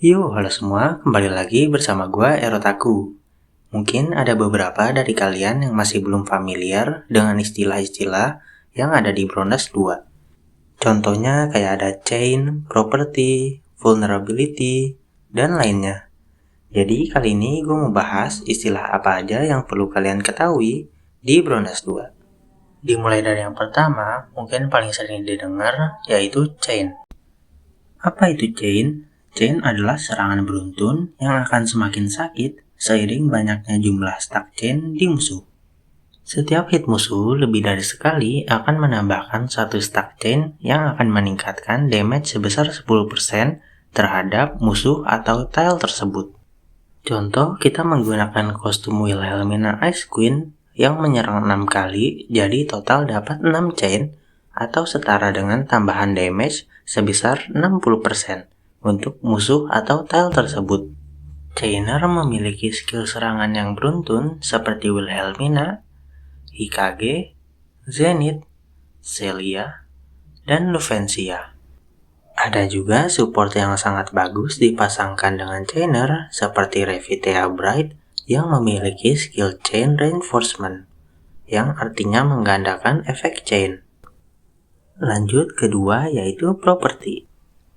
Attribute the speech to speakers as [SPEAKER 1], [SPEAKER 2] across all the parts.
[SPEAKER 1] Halo semua, kembali lagi bersama gua Erotaku. Mungkin ada beberapa dari kalian yang masih belum familiar dengan istilah-istilah yang ada di Bronas 2. Contohnya kayak ada chain, property, vulnerability, dan lainnya. Jadi kali ini gue mau bahas istilah apa aja yang perlu kalian ketahui di Bronas 2. Dimulai dari yang pertama, mungkin paling sering didengar, yaitu chain. Apa itu chain? Chain adalah serangan beruntun yang akan semakin sakit seiring banyaknya jumlah stack chain di musuh. Setiap hit musuh lebih dari sekali akan menambahkan satu stack chain yang akan meningkatkan damage sebesar 10% terhadap musuh atau tile tersebut. Contoh, kita menggunakan kostum Wilhelmina Ice Queen yang menyerang 6 kali, jadi total dapat 6 chain atau setara dengan tambahan damage sebesar 60% untuk musuh atau tile tersebut. Chainer memiliki skill serangan yang beruntun seperti Wilhelmina, Hikage, Zenith, Celia, dan Luvencia. Ada juga support yang sangat bagus dipasangkan dengan chainer seperti Revitea Bright yang memiliki skill chain reinforcement, yang artinya menggandakan efek chain. Lanjut kedua yaitu property.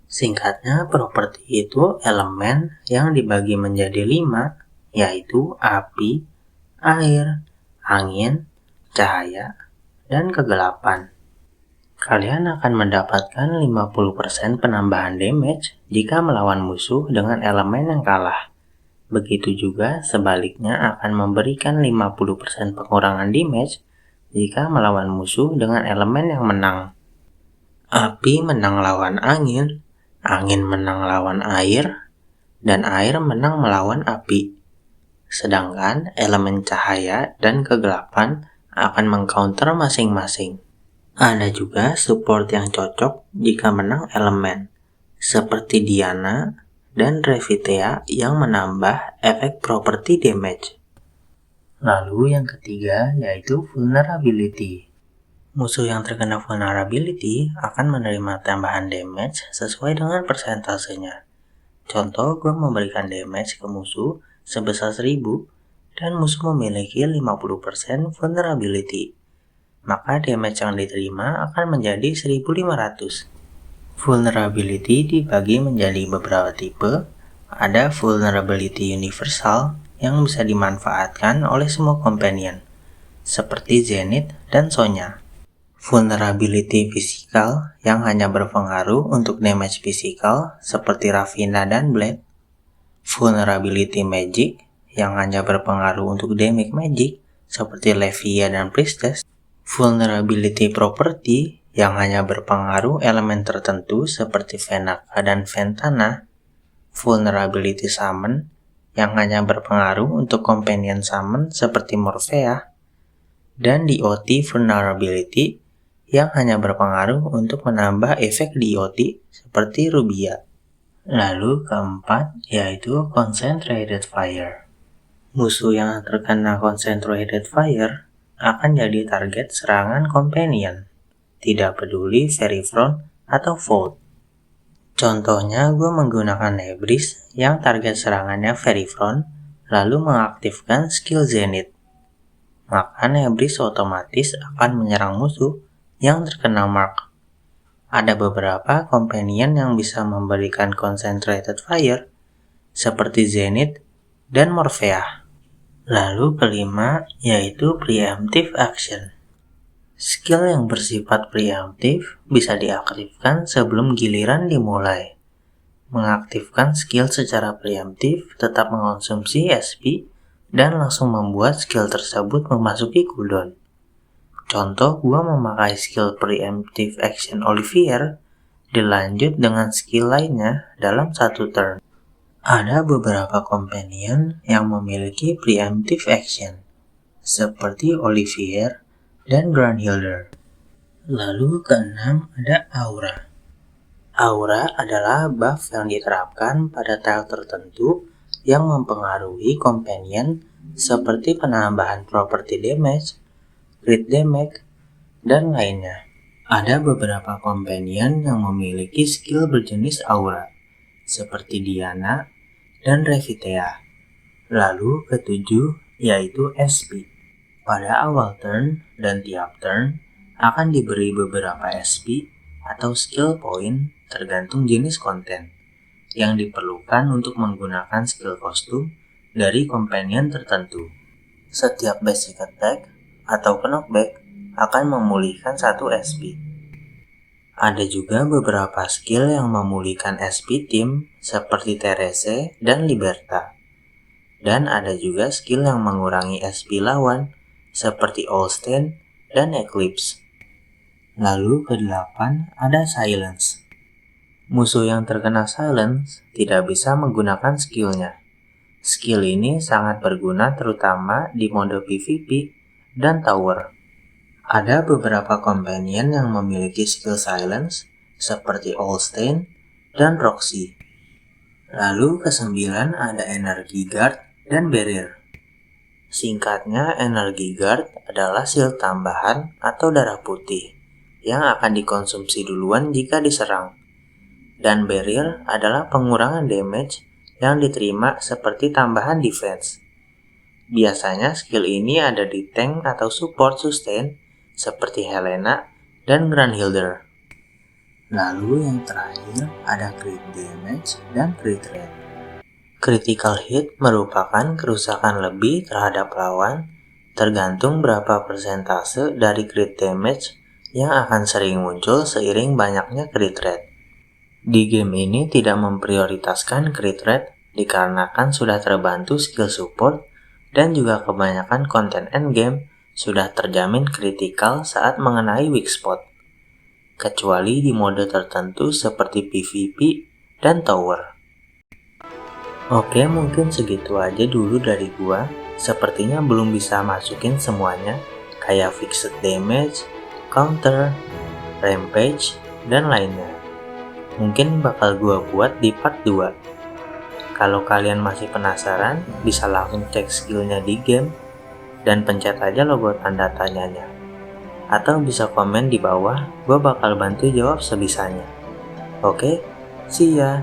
[SPEAKER 1] Singkatnya, properti itu elemen yang dibagi menjadi 5, yaitu api, air, angin, cahaya, dan kegelapan. Kalian akan mendapatkan 50% penambahan damage jika melawan musuh dengan elemen yang kalah. Begitu juga sebaliknya akan memberikan 50% pengurangan damage jika melawan musuh dengan elemen yang menang. Api menang lawan angin, angin menang lawan air, dan air menang melawan api. Sedangkan elemen cahaya dan kegelapan akan mengcounter masing-masing. Ada juga support yang cocok jika menang elemen, seperti Diana dan Revitea yang menambah efek property damage. Lalu yang ketiga yaitu vulnerability. Musuh yang terkena vulnerability akan menerima tambahan damage sesuai dengan persentasenya. Contoh, gue memberikan damage ke musuh sebesar 1000 dan musuh memiliki 50% vulnerability. Maka damage yang diterima akan menjadi 1500. Vulnerability dibagi menjadi beberapa tipe. Ada vulnerability universal yang bisa dimanfaatkan oleh semua companion, seperti Zenith dan Sonya. Vulnerability fisikal yang hanya berpengaruh untuk damage fisikal, seperti Ravina dan Blade. Vulnerability magic yang hanya berpengaruh untuk damage magic, seperti Levia dan Priestess. Vulnerability property yang hanya berpengaruh elemen tertentu seperti Venaka dan Ventana. Vulnerability summon yang hanya berpengaruh untuk companion summon seperti Morphea. Dan DOT vulnerability yang hanya berpengaruh untuk menambah efek DOT seperti Rubia. Lalu keempat yaitu concentrated fire. Musuh yang terkena concentrated fire akan jadi target serangan companion, tidak peduli Verifront atau Vault. Contohnya, gue menggunakan Nebris yang target serangannya Verifront, lalu mengaktifkan skill Zenith. Maka Nebris otomatis akan menyerang musuh yang terkena mark. Ada beberapa companion yang bisa memberikan concentrated fire, seperti Zenith dan Morphea. Lalu kelima yaitu preemptive action. Skill yang bersifat preemptive bisa diaktifkan sebelum giliran dimulai. Mengaktifkan skill secara preemptive tetap mengonsumsi SP dan langsung membuat skill tersebut memasuki cooldown. Contoh, gua memakai skill preemptive action Olivier dilanjut dengan skill lainnya dalam satu turn. Ada beberapa companion yang memiliki preemptive action, seperti Olivier dan Grandhilder. Lalu keenam ada Aura. Aura adalah buff yang diterapkan pada tile tertentu yang mempengaruhi companion seperti penambahan property damage, crit damage, dan lainnya. Ada beberapa companion yang memiliki skill berjenis Aura, seperti Diana dan Revitea. Lalu ketujuh yaitu SP. Pada awal turn dan tiap turn akan diberi beberapa SP atau skill point tergantung jenis konten yang diperlukan untuk menggunakan skill kostum dari companion tertentu. Setiap basic attack atau knockback akan memulihkan 1 SP. Ada juga beberapa skill yang memulihkan SP tim seperti Therese dan Liberta. Dan ada juga skill yang mengurangi SP lawan seperti Olstein dan Eclipse. Lalu ke-8 ada Silence. Musuh yang terkena Silence tidak bisa menggunakan skillnya. Skill ini sangat berguna terutama di mode PvP dan Tower. Ada beberapa companion yang memiliki skill Silence seperti Olstein dan Roxy. Lalu ke-9 ada Energy Guard dan Barrier. Singkatnya, Energy Guard adalah shield tambahan atau darah putih yang akan dikonsumsi duluan jika diserang. Dan Barrier adalah pengurangan damage yang diterima seperti tambahan defense. Biasanya skill ini ada di tank atau support sustain seperti Helena dan Granhilder. Lalu yang terakhir ada crit damage dan crit rate. Critical hit merupakan kerusakan lebih terhadap lawan tergantung berapa persentase dari crit damage yang akan sering muncul seiring banyaknya crit rate. Di game ini tidak memprioritaskan crit rate dikarenakan sudah terbantu skill support dan juga kebanyakan konten endgame sudah terjamin kritikal saat mengenai weak spot, kecuali di mode tertentu seperti PvP dan Tower. Oke, mungkin segitu aja dulu dari gua. Sepertinya belum bisa masukin semuanya, kayak fixed damage, counter, rampage, dan lainnya. Mungkin bakal gua buat di part 2. Kalau kalian masih penasaran, bisa langsung cek skillnya di game dan pencet aja logo tanda tanyanya. Atau bisa komen di bawah, gue bakal bantu jawab sebisanya. Oke, see ya!